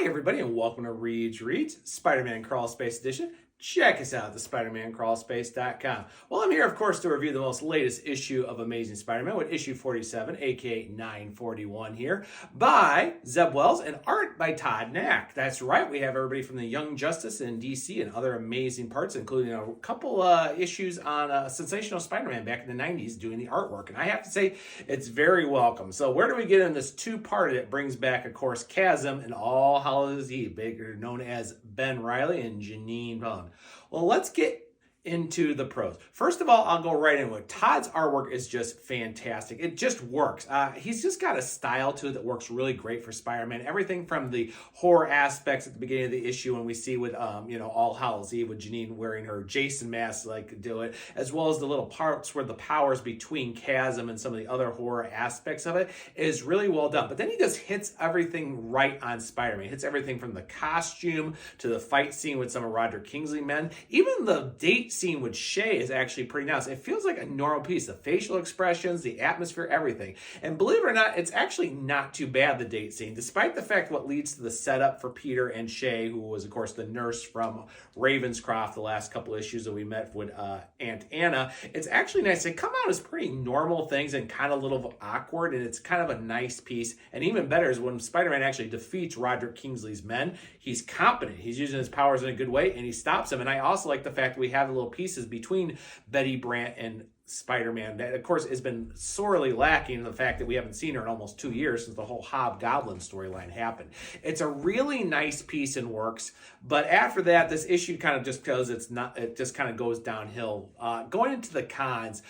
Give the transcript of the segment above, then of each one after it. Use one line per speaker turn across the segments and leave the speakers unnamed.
Hi, everybody, and welcome to Reed's Reads, Spider-Man Crawl Space Edition. Check us out at thespidermancrawlspace.com. Well, I'm here, of course, to review the most latest issue of Amazing Spider-Man with issue 47, aka 941 here, by Zeb Wells and art by Todd Nauck. That's right, we have everybody from the Young Justice in DC and other amazing parts, including a couple issues on Sensational Spider-Man back in the 90s doing the artwork. And I have to say, it's very welcome. So where do we get in this two-part that brings back, of course, Chasm and All Hallows Eve, better known as Ben Reilly and Janine Vaughn. Well, let's get into the pros. First of all, I'll go right into it. Todd's artwork is just fantastic. It just works. He's just got a style to it that works really great for Spider-Man. Everything from the horror aspects at the beginning of the issue when we see with, All Hallows Eve with Janine wearing her Jason mask like do it, as well as the little parts where the powers between Chasm and some of the other horror aspects of it is really well done. But then he just hits everything right on Spider-Man. He hits everything from the costume to the fight scene with some of Roderick Kingsley's men. Even the date scene with Shay is actually pretty nice. It feels like a normal piece. The facial expressions, the atmosphere, everything. And believe it or not, it's actually not too bad, the date scene, despite the fact what leads to the setup for Peter and Shay, who was, of course, the nurse from Ravenscroft the last couple issues that we met with Aunt Anna. It's actually nice. They come out as pretty normal things and kind of a little awkward, and it's kind of a nice piece. And even better is when Spider-Man actually defeats Roderick Kingsley's men, he's competent. He's using his powers in a good way, and he stops him. And I also like the fact that we have a little pieces between Betty Brant and Spider-Man that, of course, has been sorely lacking in the fact that we haven't seen her in almost 2 years since the whole Hobgoblin storyline happened. It's a really nice piece and works, but after that, this issue kind of just goes, it just kind of goes downhill. Going into the cons,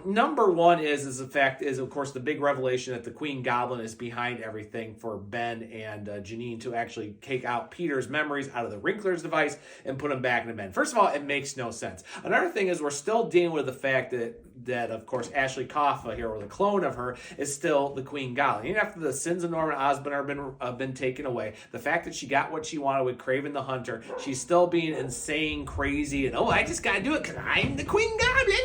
number one is the fact is, of course, the big revelation that the Queen Goblin is behind everything for Ben and Janine to actually take out Peter's memories out of the Wrinkler's device and put them back into Ben. First of all, it makes no sense. Another thing is we're still dealing with the fact that of course, Ashley Kaffa here, or the clone of her, is still the Queen Goblin. Even after the sins of Norman Osborn have been taken away, the fact that she got what she wanted with Kraven the Hunter, she's still being insane, crazy, and I just gotta do it because I'm the Queen Goblin.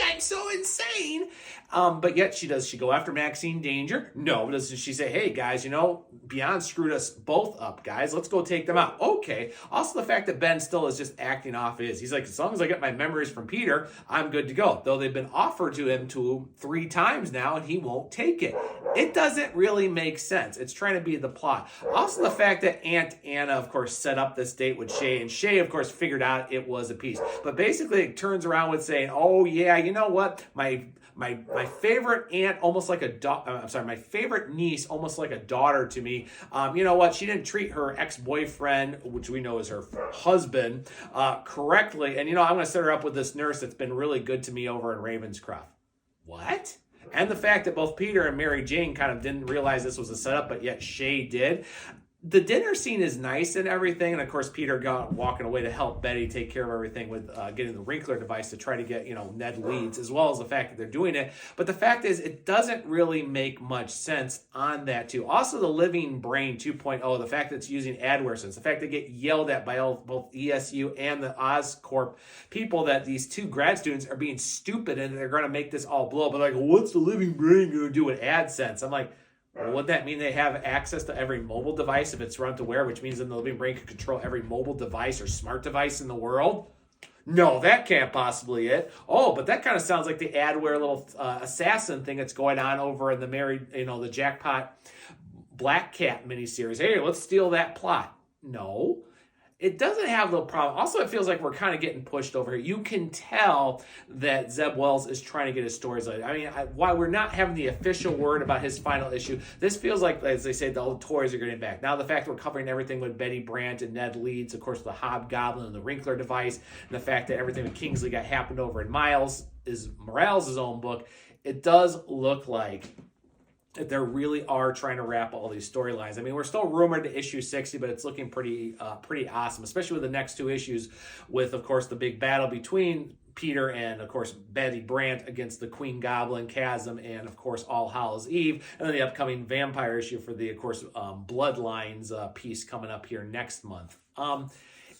I'm so insane. But yet she go after Maxine Danger? No. Doesn't she say, hey, guys, Beyond screwed us both up, guys. Let's go take them out. Okay. Also, the fact that Ben still is just acting off his. He's like, as long as I get my memories from Peter, I'm good to go. Though they've been offered to him 3 times now, and he won't take it. It doesn't really make sense. It's trying to be the plot. Also, the fact that Aunt Anna, of course, set up this date with Shay, and Shay, of course, figured out it was a piece. But basically, it turns around with saying, oh, yeah, you know what? My favorite aunt, almost like my favorite niece, almost like a daughter to me. You know what? She didn't treat her ex-boyfriend, which we know is her husband, correctly. And, I'm going to set her up with this nurse that's been really good to me over in Ravenscroft. What? And the fact that both Peter and Mary Jane kind of didn't realize this was a setup, but yet Shay did. The dinner scene is nice and everything, and of course Peter walking away to help Betty take care of everything with getting the Wrinkler device to try to get Ned Leeds, as well as the fact that they're doing it. But the fact is, it doesn't really make much sense on that too. Also, the Living Brain 2.0, the fact that it's using adware sense, the fact they get yelled at by both ESU and the Oscorp people that these 2 grad students are being stupid and they're going to make this all blow up. But like, what's the Living Brain going to do with AdSense? I'm like, well, would that mean they have access to every mobile device if it's run to wear, which means then the Living Brain could control every mobile device or smart device in the world? No, that can't possibly it. Oh, but that kind of sounds like the adware little assassin thing that's going on over in the the Jackpot Black Cat miniseries. Hey, let's steal that plot. No. It doesn't have the problem. Also, it feels like we're kind of getting pushed over here. You can tell that Zeb Wells is trying to get his stories out. I mean, while we're not having the official word about his final issue, this feels like, as they say, the old toys are getting back. Now, the fact that we're covering everything with Betty Brant and Ned Leeds, of course, the Hobgoblin and the Wrinkler device, and the fact that everything with Kingsley got happened over in Morales' own book, it does look like that they really are trying to wrap all these storylines. I mean, we're still rumored to issue 60, but it's looking pretty awesome, especially with the next 2 issues with, of course, the big battle between Peter and, of course, Betty Brant against the Queen Goblin, Chasm, and, of course, All Hallows Eve, and then the upcoming vampire issue for the, of course, Bloodlines piece coming up here next month.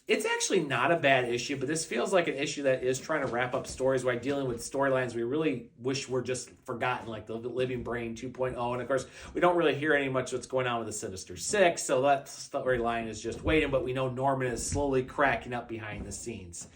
It's actually not a bad issue, but this feels like an issue that is trying to wrap up stories while dealing with storylines we really wish were just forgotten, like the Living Brain 2.0. And of course, we don't really hear any much what's going on with the Sinister Six, so that storyline is just waiting, but we know Norman is slowly cracking up behind the scenes.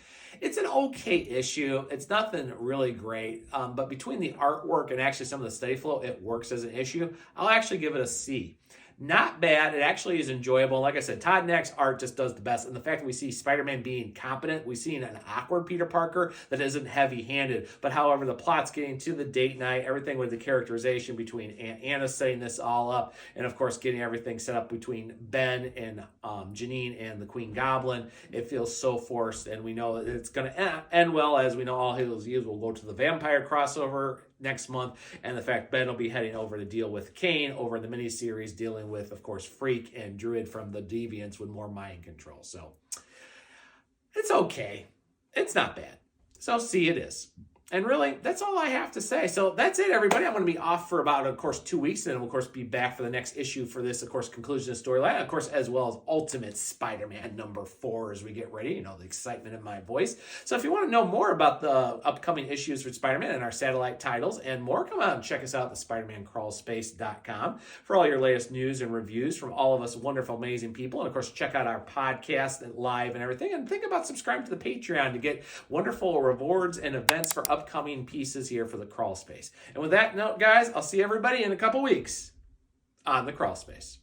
It's an okay issue. It's nothing really great, but between the artwork and actually some of the study flow, it works as an issue. I'll actually give it a C. Not bad. It actually is enjoyable. Like I said, Todd Nauck's art just does the best. And the fact that we see Spider-Man being competent, we see an awkward Peter Parker that isn't heavy-handed. But however, the plot's getting to the date night, everything with the characterization between Aunt Anna setting this all up, and of course getting everything set up between Ben and Janine and the Queen Goblin. It feels so forced, and we know that it's going to end well, as we know All Hallows Eve will go to the vampire crossover next month, and the fact Ben will be heading over to deal with Kane over in the miniseries, dealing with, of course, Freak and Druid from the Deviants with more mind control. So it's okay. It's not bad. So C it is. And really, that's all I have to say. So that's it, everybody. I'm going to be off for about, of course, 2 weeks, and then we'll, of course, be back for the next issue for this, of course, conclusion of storyline, of course, as well as Ultimate Spider-Man number 4 as we get ready. You know, the excitement in my voice. So if you want to know more about the upcoming issues for Spider-Man and our satellite titles and more, come out and check us out at thespidermancrawlspace.com for all your latest news and reviews from all of us wonderful, amazing people. And, of course, check out our podcast and live and everything. And think about subscribing to the Patreon to get wonderful rewards and events for upcoming pieces here for the Crawl Space. And with that note, guys, I'll see everybody in a couple weeks on the Crawl Space.